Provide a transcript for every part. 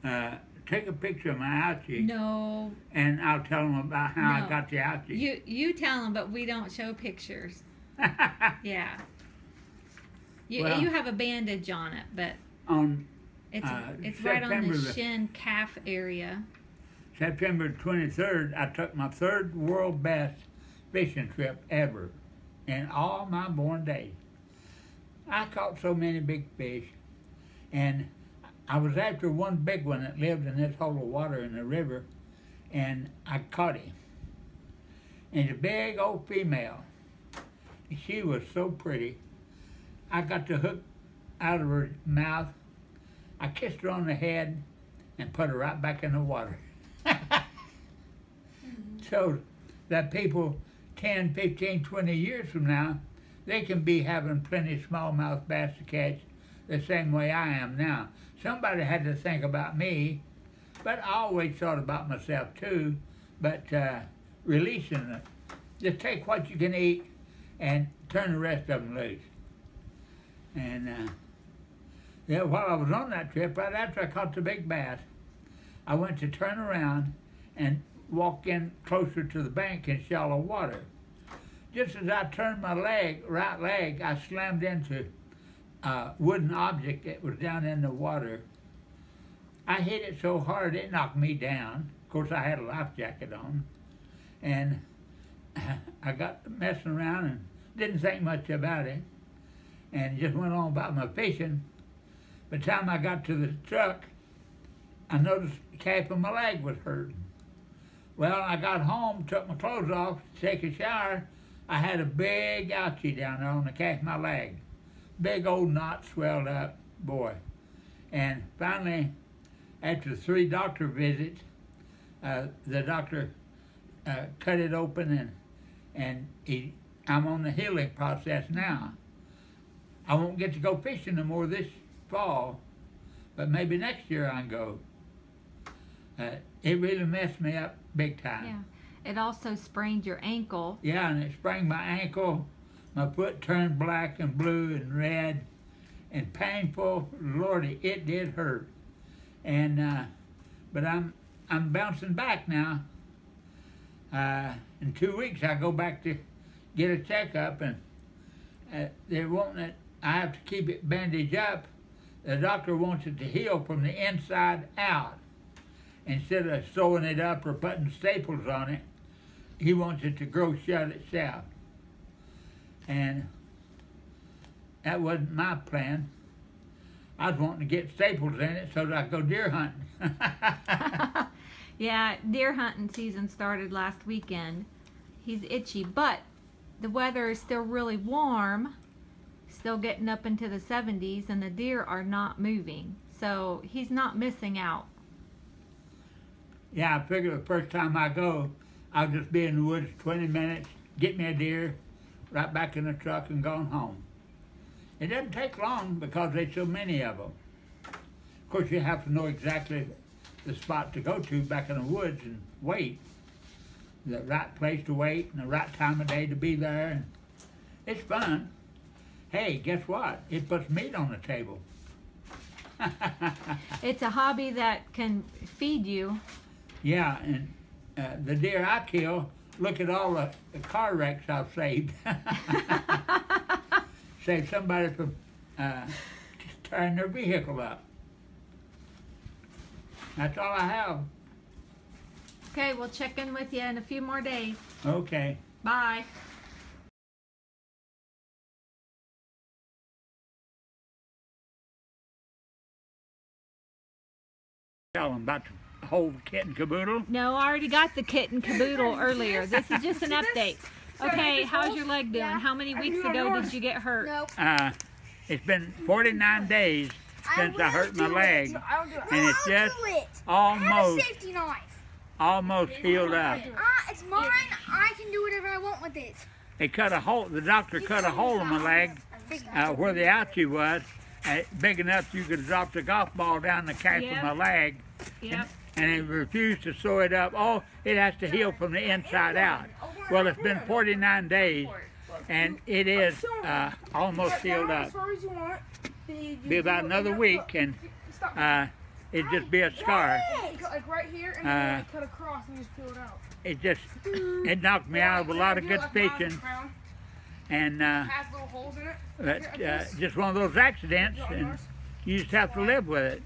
take a picture of my ouchie. No. And I'll tell them about how No. I got the ouchie. You tell them, but we don't show pictures. Yeah. You have a bandage on it, but on it's right on the shin calf area. September 23rd, I took my third world best fishing trip ever in all my born days. I caught so many big fish, and I was after one big one that lived in this hole of water in the river, and I caught him. And a big old female. She was so pretty. I got the hook out of her mouth. I kissed her on the head and put her right back in the water. So that people 10, 15, 20 years from now, they can be having plenty of smallmouth bass to catch the same way I am now. Somebody had to think about me, but I always thought about myself too. But releasing it, just take what you can eat and turn the rest of them loose. And yeah, while I was on that trip, right after I caught the big bass, I went to turn around and walk in closer to the bank in shallow water. Just as I turned my right leg, I slammed into a wooden object that was down in the water. I hit it so hard it knocked me down. Of course, I had a life jacket on. And I got messing around and didn't think much about it. And just went on about my fishing. By the time I got to the truck, I noticed the calf of my leg was hurting. Well, I got home, took my clothes off to take a shower. I had a big ouchie down there on the calf of my leg. Big old knot swelled up, boy. And finally, after 3 doctor visits, the doctor cut it open, and I'm on the healing process now. I won't get to go fishing no more this fall, but maybe next year I can go. It really messed me up big time. Yeah. It also sprained your ankle. Yeah, and it sprained my ankle. My foot turned black and blue and red and painful. Lordy, it did hurt. And but I'm bouncing back now. In 2 weeks I go back to get a checkup, and they won't. I have to keep it bandaged up. The doctor wants it to heal from the inside out. Instead of sewing it up or putting staples on it, he wants it to grow shut itself. And that wasn't my plan. I was wanting to get staples in it so that I could go deer hunting. Yeah, deer hunting season started last weekend. He's itchy, but the weather is still really warm, still getting up into the 70s, and the deer are not moving. So he's not missing out. Yeah, I figure the first time I go, I'll just be in the woods 20 minutes, get me a deer, right back in the truck and gone home. It doesn't take long because there's so many of them. Of course, you have to know exactly the spot to go to back in the woods and wait. The right place to wait and the right time of day to be there. And it's fun. Hey, guess what? It puts meat on the table. It's a hobby that can feed you. Yeah, and the deer I kill, look at all the car wrecks I've saved. Saved somebody from tearing their vehicle up. That's all I have. Okay, we'll check in with you in a few more days. Okay. Bye. Tell them about the whole kit and caboodle. No, I already got the kit and caboodle earlier. This is just an update. Okay, how's your leg doing? How many weeks ago did you get hurt? It's been 49 days since I hurt my leg, and it's just almost healed up. It's mine. I can do whatever I want with it. They cut a hole. The doctor cut a hole in my leg where the ouchie was, big enough you could drop the golf ball down the calf of my leg. Yep. And he refused to sew it up. Oh, it has to heal from the inside out. Well, it's been 49 days, and it is almost healed up. Be about another week, and it'd just be a scar. Like right here, and then like cut across and just peel it out. It knocked me out of a lot of good fishing, and Has little holes in it. but just one of those accidents, and you just have to live with it.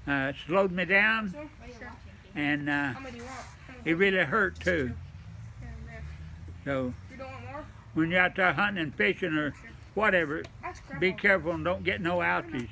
It slowed me down, and How many do you want? it really hurt too. So You don't want more? when you're out there hunting and fishing or whatever, That's crap. be careful and don't get no ouchies.